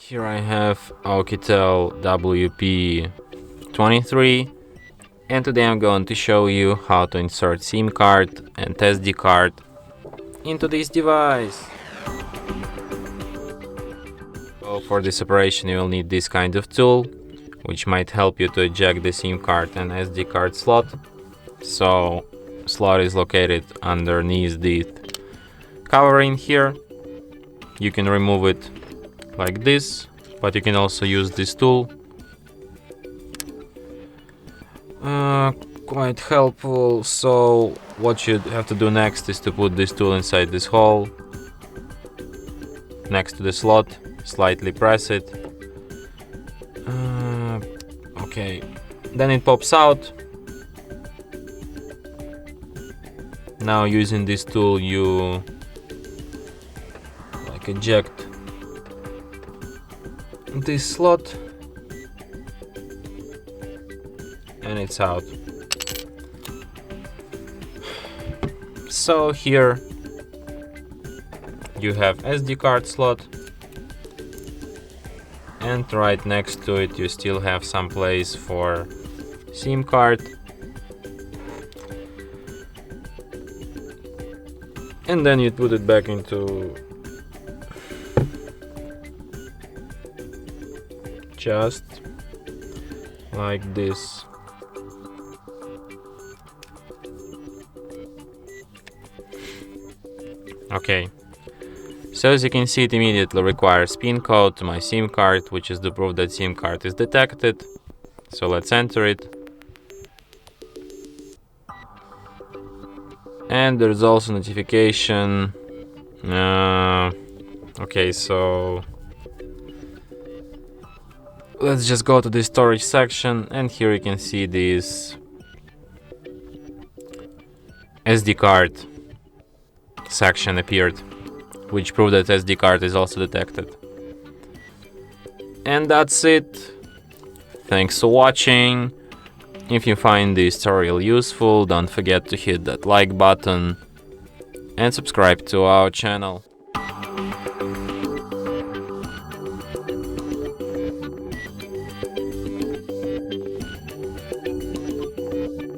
Here I have OUKITEL WP23, and today I'm going to show you how to insert SIM card and SD card into this device. So for this operation you will need this kind of tool, which might help you to eject the SIM card and SD card slot. So slot is located underneath the covering here. You can remove it like this, but you can also use this tool. Quite helpful. So what you have to do next is to put this tool inside this hole next to the slot, slightly press it. Okay, then it pops out. Now using this tool you eject this slot and it's out. So here you have SD card slot, and right next to it you still have some place for SIM card, and then you put it back into just like this. Okay, so as you can see, it immediately requires PIN code to my SIM card, which is the proof that SIM card is detected. So let's enter it. And there's also notification. Okay, so let's just go to the storage section, and here you can see this SD card section appeared, which proved that SD card is also detected. And that's it. Thanks for watching. If you find this tutorial useful, don't forget to hit that like button and subscribe to our channel.